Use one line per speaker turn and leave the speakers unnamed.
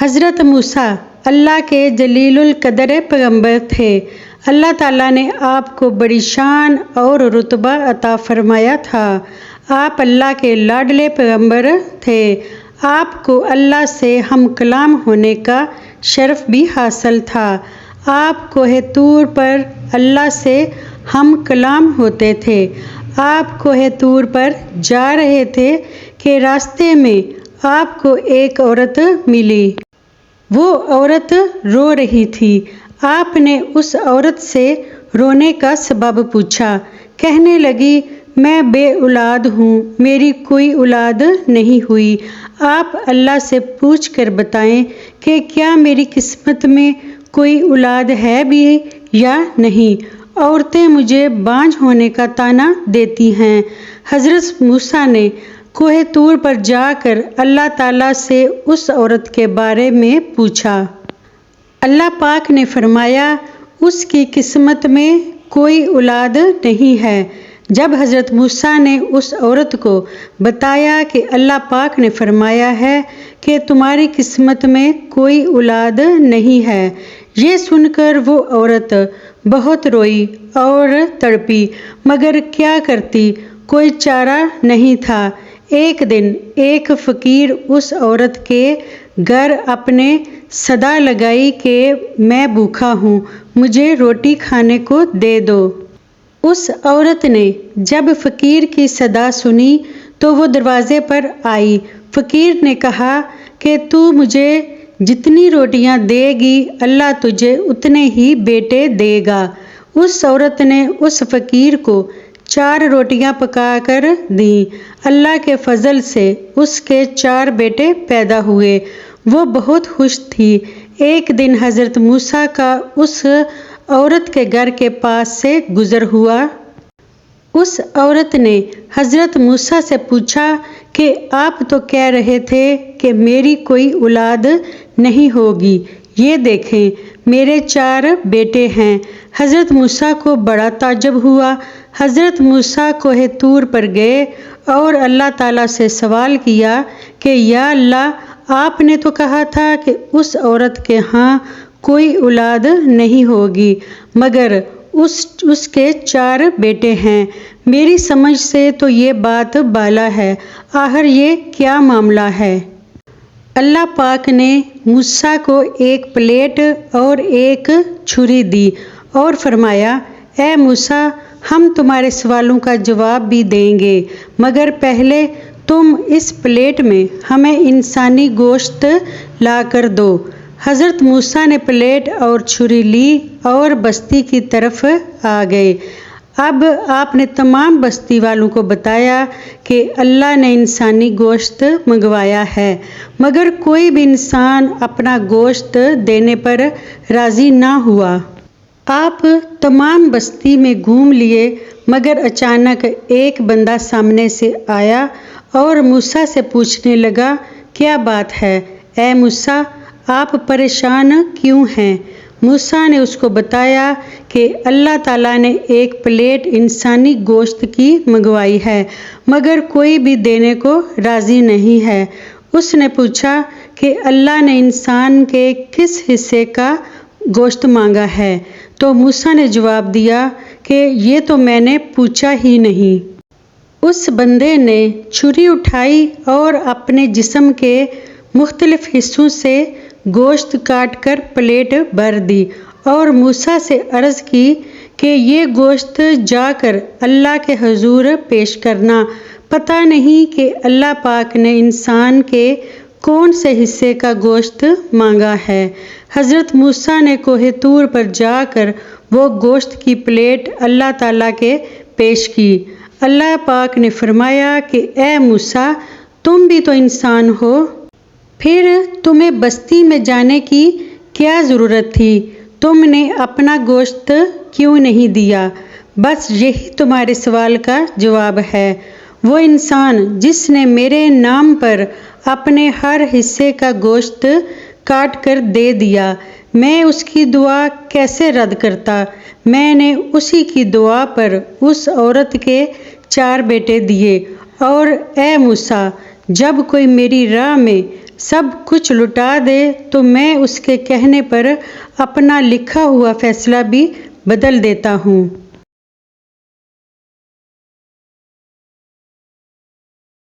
حضرت موسیٰ اللہ کے جلیل القدر پیغمبر تھے۔ اللہ تعالیٰ نے آپ کو بڑی شان اور رتبہ عطا فرمایا تھا۔ آپ اللہ کے لاڈلے پیغمبر تھے۔ آپ کو اللہ سے ہم کلام ہونے کا شرف بھی حاصل تھا۔ آپ کوہ طور پر اللہ سے ہم کلام ہوتے تھے۔ آپ کوہ طور پر جا رہے تھے کہ راستے میں آپ کو ایک عورت ملی۔ وہ عورت رو رہی تھی۔ آپ نے اس عورت سے رونے کا سبب پوچھا۔ کہنے لگی، میں بے اولاد ہوں، میری کوئی اولاد نہیں ہوئی۔ آپ اللہ سے پوچھ کر بتائیں کہ کیا میری قسمت میں کوئی اولاد ہے بھی یا نہیں؟ عورتیں مجھے بانجھ ہونے کا طعنہ دیتی ہیں۔ حضرت موسیٰ نے کوہ طور پر جا کر اللہ تعالیٰ سے اس عورت کے بارے میں پوچھا۔ اللہ پاک نے فرمایا، اس کی قسمت میں کوئی اولاد نہیں ہے۔ جب حضرت موسیٰ نے اس عورت کو بتایا کہ اللہ پاک نے فرمایا ہے کہ تمہاری قسمت میں کوئی اولاد نہیں ہے، یہ سن کر وہ عورت بہت روئی اور تڑپی، مگر کیا کرتی، کوئی چارہ نہیں تھا۔ ایک دن ایک فقیر اس عورت کے گھر اپنے صدا لگائی کہ میں بھوکا ہوں، مجھے روٹی کھانے کو دے دو۔ اس عورت نے جب فقیر کی صدا سنی تو وہ دروازے پر آئی۔ فقیر نے کہا کہ تو مجھے جتنی روٹیاں دے گی اللہ تجھے اتنے ہی بیٹے دے گا۔ اس عورت نے اس فقیر کو 4 روٹیاں پکا کر دیں۔ اللہ کے فضل سے اس کے 4 بیٹے پیدا ہوئے۔ وہ بہت خوش تھی۔ ایک دن حضرت موسیٰ کا اس عورت کے گھر کے پاس سے گزر ہوا۔ اس عورت نے حضرت موسیٰ سے پوچھا کہ آپ تو کہہ رہے تھے کہ میری کوئی اولاد نہیں ہوگی، یہ دیکھیں میرے 4 بیٹے ہیں۔ حضرت موسیٰ کو بڑا تعجب ہوا۔ حضرت موسیٰ کوہ طور پر گئے اور اللہ تعالیٰ سے سوال کیا کہ یا اللہ، آپ نے تو کہا تھا کہ اس عورت کے ہاں کوئی اولاد نہیں ہوگی، مگر اس کے 4 بیٹے ہیں۔ میری سمجھ سے تو یہ بات بالا ہے، آخر یہ کیا معاملہ ہے؟ اللہ پاک نے موسیٰ کو ایک پلیٹ اور ایک چھری دی اور فرمایا، اے موسیٰ، ہم تمہارے سوالوں کا جواب بھی دیں گے، مگر پہلے تم اس پلیٹ میں ہمیں انسانی گوشت لا کر دو۔ حضرت موسیٰ نے پلیٹ اور چھری لی اور بستی کی طرف آ گئے۔ اب آپ نے تمام بستی والوں کو بتایا کہ اللہ نے انسانی گوشت منگوایا ہے، مگر کوئی بھی انسان اپنا گوشت دینے پر راضی نہ ہوا۔ آپ تمام بستی میں گھوم لیے، مگر اچانک ایک بندہ سامنے سے آیا اور موسیٰ سے پوچھنے لگا، کیا بات ہے؟ اے موسیٰ، آپ پریشان کیوں ہیں؟ موسیٰ نے اس کو بتایا کہ اللہ تعالیٰ نے ایک پلیٹ انسانی گوشت کی منگوائی ہے، مگر کوئی بھی دینے کو راضی نہیں ہے۔ اس نے پوچھا کہ اللہ نے انسان کے کس حصے کا گوشت مانگا ہے؟ تو موسیٰ نے جواب دیا کہ یہ تو میں نے پوچھا ہی نہیں۔ اس بندے نے چھری اٹھائی اور اپنے جسم کے مختلف حصوں سے گوشت کاٹ کر پلیٹ بھر دی اور موسیٰ سے عرض کی کہ یہ گوشت جا کر اللہ کے حضور پیش کرنا۔ پتہ نہیں کہ اللہ پاک نے انسان کے کون سے حصے کا گوشت مانگا ہے۔ حضرت موسیٰ نے کوہ طور پر جا کر وہ گوشت کی پلیٹ اللہ تعالیٰ کے پیش کی۔ اللہ پاک نے فرمایا کہ اے موسیٰ، تم بھی تو انسان ہو، پھر تمہیں بستی میں جانے کی کیا ضرورت تھی؟ تم نے اپنا گوشت کیوں نہیں دیا؟ بس یہی تمہارے سوال کا جواب ہے۔ وہ انسان جس نے میرے نام پر اپنے ہر حصے کا گوشت کاٹ کر دے دیا، میں اس کی دعا کیسے رد کرتا؟ میں نے اسی کی دعا پر اس عورت کے 4 بیٹے دیے۔ اور اے موسیٰ، جب کوئی میری راہ میں سب کچھ لٹا دے تو میں اس کے کہنے پر اپنا لکھا ہوا فیصلہ بھی بدل دیتا ہوں۔